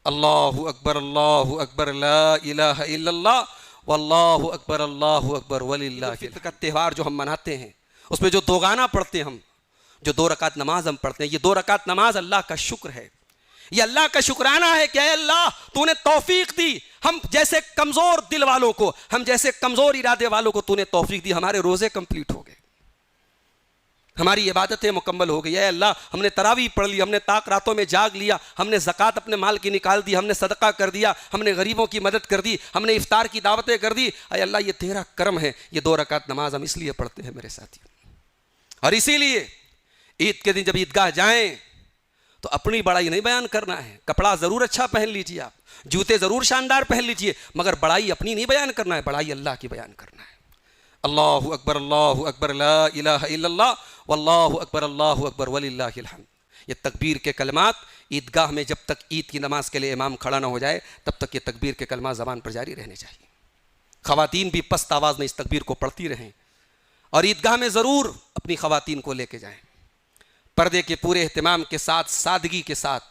اللہ اکبر لا الہ الا اللہ واللہ اکبر وللہ الحمد۔ کا تہوار جو ہم مناتے ہیں اس میں جو دو گانا پڑھتے ہیں ہم، جو 2 رکعت نماز ہم پڑھتے ہیں، یہ 2 رکعت نماز اللہ کا شکر ہے، یہ اللہ کا شکرانہ ہے کہ اے اللہ تو نے توفیق دی، ہم جیسے کمزور دل والوں کو، ہم جیسے کمزور ارادے والوں کو تو نے توفیق دی، ہمارے روزے کمپلیٹ ہو گئے، ہماری عبادتیں مکمل ہو گئی۔ اے اللہ ہم نے تراویح پڑھ لی، ہم نے طاق راتوں میں جاگ لیا، ہم نے زکوٰۃ اپنے مال کی نکال دی، ہم نے صدقہ کر دیا، ہم نے غریبوں کی مدد کر دی، ہم نے افطار کی دعوتیں کر دی۔ اے اللہ یہ تیرا کرم ہے۔ یہ 2 رکعت نماز ہم اس لیے پڑھتے ہیں میرے ساتھی، اور اسی لیے عید کے دن جب عیدگاہ جائیں تو اپنی بڑائی نہیں بیان کرنا ہے، کپڑا ضرور اچھا پہن لیجیے، آپ جوتے ضرور شاندار پہن لیجیے، مگر بڑائی اپنی نہیں بیان کرنا ہے، بڑائی اللہ کی بیان کرنا ہے۔ اللہ اکبر لا الہ الا اللہ واللہ اکبر وللہ الحمد۔ یہ تکبیر کے کلمات عیدگاہ میں جب تک عید کی نماز کے لیے امام کھڑا نہ ہو جائے تب تک یہ تکبیر کے کلمات زبان پر جاری رہنے چاہیے۔ خواتین بھی پست آواز میں اس تکبیر کو پڑھتی رہیں، اور عیدگاہ میں ضرور اپنی خواتین کو لے کے جائیں، پردے کے پورے اہتمام کے ساتھ، سادگی کے ساتھ،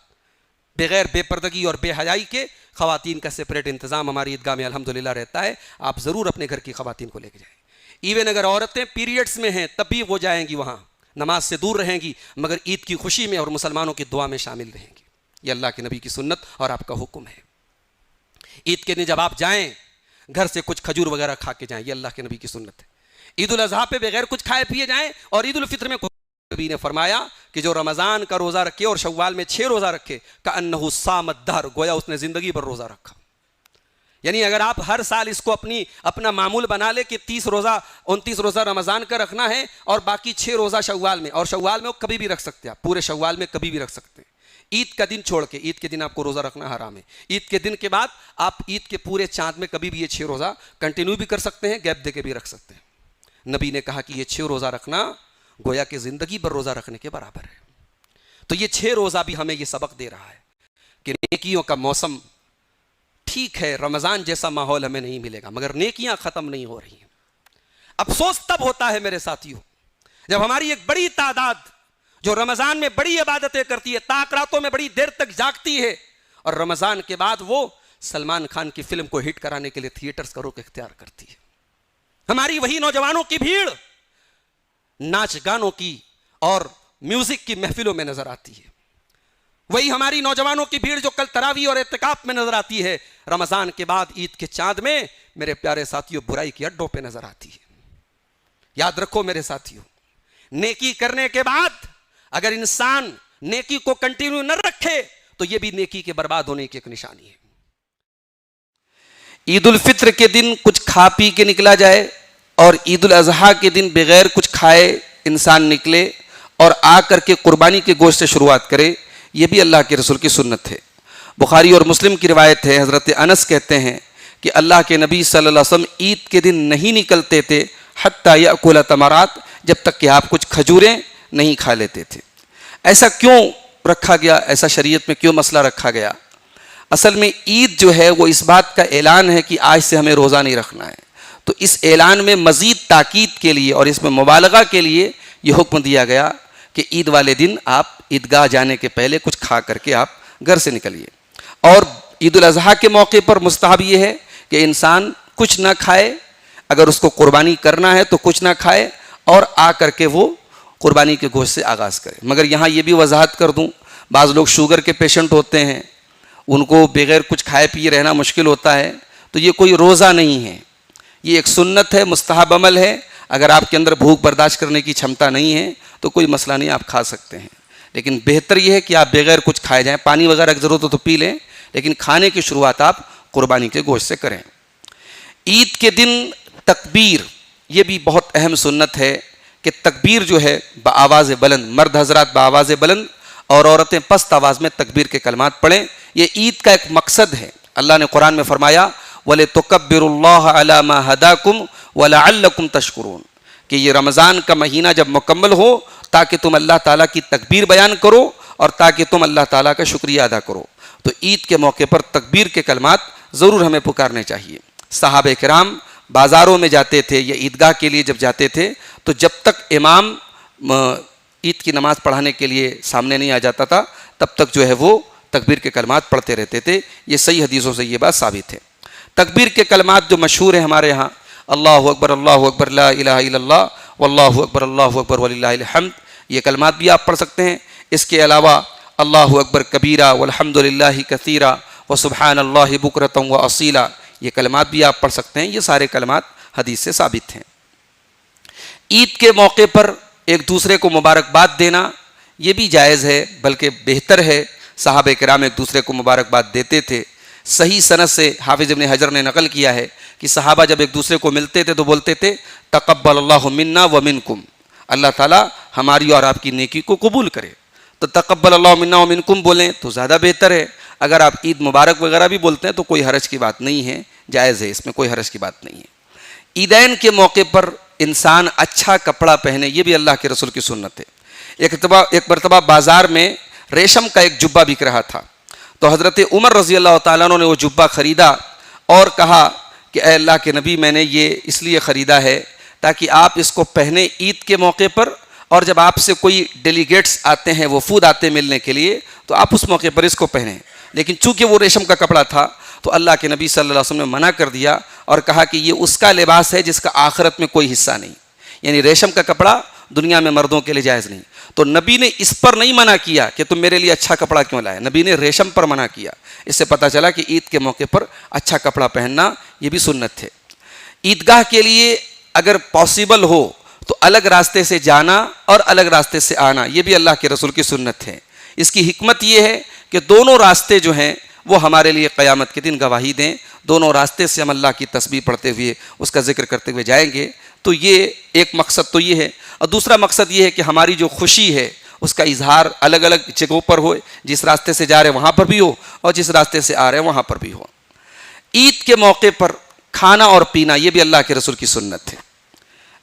بغیر بے پردگی اور بے حیائی کے۔ خواتین کا سپریٹ انتظام ہماری عیدگاہ میں الحمدللہ رہتا ہے، آپ ضرور اپنے گھر کی خواتین کو لے کے جائیں۔ ایون اگر عورتیں پیریڈز میں ہیں تب بھی وہ جائیں گی، وہاں نماز سے دور رہیں گی، مگر عید کی خوشی میں اور مسلمانوں کی دعا میں شامل رہیں گی۔ یہ اللہ کے نبی کی سنت اور آپ کا حکم ہے۔ عید کے دن جب آپ جائیں گھر سے کچھ کھجور وغیرہ کھا کے جائیں، یہ اللہ کے نبی کی سنت ہے۔ عید الاضحیٰ پہ بغیر کچھ کھائے پیے جائیں، اور عید الفطر میں نبی نے فرمایا کہ جو رمضان کا روزہ رکھے اور شوال میں 6 روزہ رکھے، کأنہ صام الدہر، گویا اس نے زندگی پر روزہ رکھا۔ یعنی اگر آپ ہر سال اس کو اپنا معمول بنا لے کہ 30 روزہ 29 روزہ رمضان کا رکھنا ہے اور باقی 6 روزہ شوال میں، اور شوال میں وہ کبھی بھی رکھ سکتے ہیں، آپ پورے شوال میں کبھی بھی رکھ سکتے ہیں، عید کا دن چھوڑ کے۔ عید کے دن آپ کو روزہ رکھنا حرام ہے، عید کے دن کے بعد آپ عید کے پورے چاند میں کبھی بھی یہ 6 روزہ کنٹینیو بھی کر سکتے ہیں، گیپ دے کے بھی رکھ سکتے ہیں۔ نبی نے کہا کہ یہ 6 روزہ رکھنا گویا کہ زندگی پر روزہ رکھنے کے برابر ہے۔ تو یہ 6 روزہ بھی ہمیں یہ سبق دے رہا ہے کہ نیکیوں کا موسم ٹھیک ہے، رمضان جیسا ماحول ہمیں نہیں ملے گا، مگر نیکیاں ختم نہیں ہو رہی ہیں۔ افسوس تب ہوتا ہے میرے ساتھیوں جب ہماری ایک بڑی تعداد جو رمضان میں بڑی عبادتیں کرتی ہے، طاق راتوں میں بڑی دیر تک جاگتی ہے، اور رمضان کے بعد وہ سلمان خان کی فلم کو ہٹ کرانے کے لیے تھیٹرز کا رخ اختیار کرتی ہے۔ ہماری وہی نوجوانوں کی بھیڑ ناچ گانوں کی اور میوزک کی محفلوں میں نظر آتی ہے، وہی ہماری نوجوانوں کی بھیڑ جو کل تراویح اور اعتکاف میں نظر آتی ہے، رمضان کے بعد عید کے چاند میں میرے پیارے ساتھیوں برائی کی اڈوں پہ نظر آتی ہے۔ یاد رکھو میرے ساتھیوں، نیکی کرنے کے بعد اگر انسان نیکی کو کنٹینیو نہ رکھے تو یہ بھی نیکی کے برباد ہونے کی ایک نشانی ہے۔ عید الفطر کے دن کچھ کھا پی کے نکلا جائے اور عید الاضحیٰ کے دن بغیر کچھ کھائے انسان نکلے اور آ کر کے قربانی کے گوشت سے شروعات کرے، یہ بھی اللہ کے رسول کی سنت ہے۔ بخاری اور مسلم کی روایت ہے، حضرت انس کہتے ہیں کہ اللہ کے نبی صلی اللہ علیہ وسلم عید کے دن نہیں نکلتے تھے حتیٰ یأکل تمرات، جب تک کہ آپ کچھ کھجوریں نہیں کھا لیتے تھے۔ ایسا کیوں رکھا گیا؟ ایسا شریعت میں کیوں مسئلہ رکھا گیا؟ اصل میں عید جو ہے وہ اس بات کا اعلان ہے کہ آج سے ہمیں روزہ نہیں رکھنا ہے، تو اس اعلان میں مزید تاکید کے لیے اور اس میں مبالغہ کے لیے یہ حکم دیا گیا کہ عید والے دن آپ عیدگاہ جانے کے پہلے کچھ کھا کر کے آپ گھر سے نکلیے۔ اور عید الاضحیٰ کے موقع پر مستحب یہ ہے کہ انسان کچھ نہ کھائے، اگر اس کو قربانی کرنا ہے تو کچھ نہ کھائے اور آ کر کے وہ قربانی کے گوشت سے آغاز کرے۔ مگر یہاں یہ بھی وضاحت کر دوں، بعض لوگ شوگر کے پیشنٹ ہوتے ہیں، ان کو بغیر کچھ کھائے پیے رہنا مشکل ہوتا ہے، تو یہ کوئی روزہ نہیں ہے، یہ ایک سنت ہے، مستحب عمل ہے۔ اگر آپ کے اندر بھوک برداشت کرنے کی چھمتا نہیں ہے تو کوئی مسئلہ نہیں، آپ کھا سکتے ہیں، لیکن بہتر یہ ہے کہ آپ بغیر کچھ کھائے جائیں، پانی وغیرہ کی ضرورت ہو تو پی لیں، لیکن کھانے کی شروعات آپ قربانی کے گوشت سے کریں۔ عید کے دن تکبیر، یہ بھی بہت اہم سنت ہے کہ تکبیر جو ہے بآواز بلند، مرد حضرات بآواز بلند اور عورتیں پست آواز میں تکبیر کے کلمات پڑھیں۔ یہ عید کا ایک مقصد ہے۔ اللہ نے قرآن میں فرمایا وَلِتُكَبِّرُوا اللَّهَ عَلَى مَا هَدَاكُمْ وَلَعَلَّكُمْ تَشْكُرُونَ، کہ یہ رمضان کا مہینہ جب مکمل ہو تاکہ تم اللہ تعالیٰ کی تکبیر بیان کرو اور تاکہ تم اللہ تعالیٰ کا شکریہ ادا کرو۔ تو عید کے موقع پر تکبیر کے کلمات ضرور ہمیں پکارنے چاہیے۔ صحابہ کرام بازاروں میں جاتے تھے یا عیدگاہ کے لیے جب جاتے تھے تو جب تک امام عید کی نماز پڑھانے کے لیے سامنے نہیں آ جاتا تھا تب تک جو ہے وہ تکبیر کے کلمات پڑھتے رہتے تھے. یہ صحیح حدیثوں سے یہ بات ثابت ہے. تکبیر کے کلمات جو مشہور ہیں ہمارے ہاں، اللہ اکبر لا الہ الا اللہ اللہ اکبر وللہ الحمد، یہ کلمات بھی آپ پڑھ سکتے ہیں. اس کے علاوہ اللہ اکبر کبیرہ والحمد للہ کثیرہ وسبحان اللہ بکرۃ واصیلا، یہ کلمات بھی آپ پڑھ سکتے ہیں. یہ سارے کلمات حدیث سے ثابت ہیں. عید کے موقع پر ایک دوسرے کو مبارکباد دینا یہ بھی جائز ہے، بلکہ بہتر ہے. صحابہ کرام ایک دوسرے کو مبارکباد دیتے تھے. صحیح سند سے حافظ ابن حجر نے نقل کیا ہے کہ صحابہ جب ایک دوسرے کو ملتے تھے تو بولتے تھے تقبل اللہ منا ومنکم، اللہ تعالیٰ ہماری اور آپ کی نیکی کو قبول کرے. تو تقبل اللہ منا ومنکم بولیں تو زیادہ بہتر ہے. اگر آپ عید مبارک وغیرہ بھی بولتے ہیں تو کوئی حرج کی بات نہیں ہے، جائز ہے، اس میں کوئی حرج کی بات نہیں ہے. عیدین کے موقع پر انسان اچھا کپڑا پہنے، یہ بھی اللہ کے رسول کی سنت ہے. ایک مرتبہ بازار میں ریشم کا ایک جبہ بک رہا تھا، تو حضرت عمر رضی اللہ تعالیٰ عنہ نے وہ جبہ خریدا اور کہا کہ اے اللہ کے نبی، میں نے یہ اس لیے خریدا ہے تاکہ آپ اس کو پہنے عید کے موقع پر، اور جب آپ سے کوئی ڈیلیگیٹس آتے ہیں، وفود آتے ہیں ملنے کے لیے، تو آپ اس موقع پر اس کو پہنیں. لیکن چونکہ وہ ریشم کا کپڑا تھا تو اللہ کے نبی صلی اللہ علیہ وسلم نے منع کر دیا اور کہا کہ یہ اس کا لباس ہے جس کا آخرت میں کوئی حصہ نہیں. یعنی ریشم کا کپڑا دنیا میں مردوں کے لیے جائز نہیں. تو نبی نے اس پر نہیں منع کیا کہ تم میرے لیے اچھا کپڑا کیوں لائے، نبی نے ریشم پر منع کیا. اس سے پتہ چلا کہ عید کے موقع پر اچھا کپڑا پہننا یہ بھی سنت ہے. عیدگاہ کے لیے اگر پاسبل ہو تو الگ راستے سے جانا اور الگ راستے سے آنا، یہ بھی اللہ کے رسول کی سنت ہے. اس کی حکمت یہ ہے کہ دونوں راستے جو ہیں وہ ہمارے لیے قیامت کے دن گواہی دیں. دونوں راستے سے ہم اللہ کی تسبیح پڑھتے ہوئے، اس کا ذکر کرتے ہوئے جائیں گے. تو یہ ایک مقصد تو یہ ہے. اور دوسرا مقصد یہ ہے کہ ہماری جو خوشی ہے اس کا اظہار الگ الگ جگہوں پر ہو، جس راستے سے جا رہے ہیں وہاں پر بھی ہو اور جس راستے سے آ رہے ہیں وہاں پر بھی ہو. عید کے موقع پر کھانا اور پینا یہ بھی اللہ کے رسول کی سنت ہے.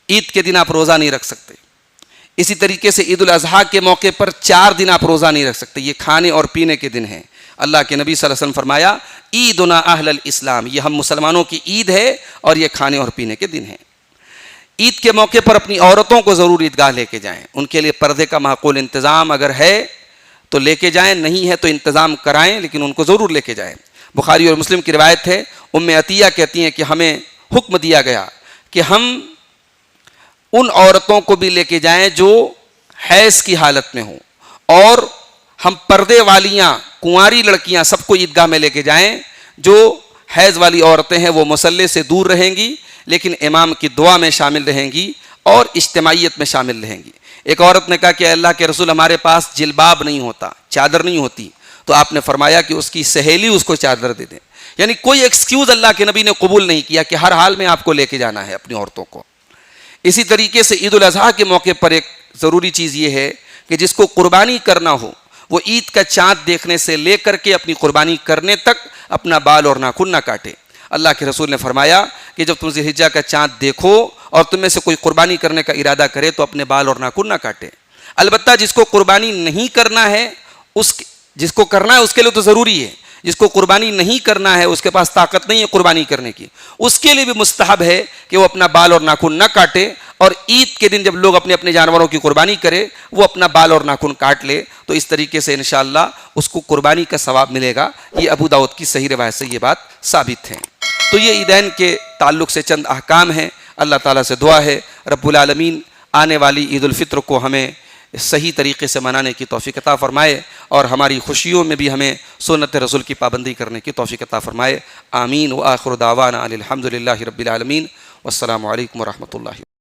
عید کے دن آپ روزہ نہیں رکھ سکتے. اسی طریقے سے عید الاضحیٰ کے موقع پر 4 دن آپ روزہ نہیں رکھ سکتے. یہ کھانے اور پینے کے دن ہیں. اللہ کے نبی صلی اللہ علیہ وسلم فرمایا عیدنا اہل الاسلام، یہ ہم مسلمانوں کی عید ہے اور یہ کھانے اور پینے کے دن ہیں. عید کے موقع پر اپنی عورتوں کو ضرور عیدگاہ لے کے جائیں. ان کے لیے پردے کا معقول انتظام اگر ہے تو لے کے جائیں، نہیں ہے تو انتظام کرائیں، لیکن ان کو ضرور لے کے جائیں. بخاری اور مسلم کی روایت ہے، ام عطیہ کہتی ہیں کہ ہمیں حکم دیا گیا کہ ہم ان عورتوں کو بھی لے کے جائیں جو حیض کی حالت میں ہوں، اور ہم پردے والیاں کنواری لڑکیاں سب کو عیدگاہ میں لے کے جائیں. جو حیض والی عورتیں ہیں وہ مصلی سے دور رہیں گی لیکن امام کی دعا میں شامل رہیں گی اور اجتماعیت میں شامل رہیں گی. ایک عورت نے کہا کہ اللہ کے رسول ہمارے پاس جلباب نہیں ہوتا، چادر نہیں ہوتی. تو آپ نے فرمایا کہ اس کی سہیلی اس کو چادر دے دیں. یعنی کوئی ایکسکیوز اللہ کے نبی نے قبول نہیں کیا کہ ہر حال میں آپ کو لے کے جانا ہے اپنی عورتوں کو. اسی طریقے سے عید الاضحیٰ کے موقع پر ایک ضروری چیز یہ ہے کہ جس کو قربانی کرنا ہو وہ عید کا چاند دیکھنے سے لے کر کے اپنی قربانی کرنے تک اپنا بال اور ناخن نہ کاٹے. اللہ کے رسول نے فرمایا کہ جب تم ذی الحجہ کا چاند دیکھو اور تم میں سے کوئی قربانی کرنے کا ارادہ کرے تو اپنے بال اور ناخن نہ کاٹے. البتہ جس کو قربانی نہیں کرنا ہے جس کو کرنا ہے اس کے لیے تو ضروری ہے. جس کو قربانی نہیں کرنا ہے، اس کے پاس طاقت نہیں ہے قربانی کرنے کی، اس کے لیے بھی مستحب ہے کہ وہ اپنا بال اور ناخن نہ کاٹے. اور عید کے دن جب لوگ اپنے اپنے جانوروں کی قربانی کرے وہ اپنا بال اور ناخن کاٹ لے، تو اس طریقے سے انشاءاللہ اس کو قربانی کا ثواب ملے گا. یہ ابو داؤد کی صحیح روایت سے یہ بات ثابت ہے. تو یہ عیدین کے تعلق سے چند احکام ہیں. اللہ تعالیٰ سے دعا ہے رب العالمین آنے والی عید الفطر کو ہمیں صحیح طریقے سے منانے کی توفیق عطا فرمائے اور ہماری خوشیوں میں بھی ہمیں سنت رسول کی پابندی کرنے کی توفیق عطا فرمائے. آمین. وآخر دعوانا الحمد للہ رب العالمین. والسلام علیکم ورحمۃ اللہ.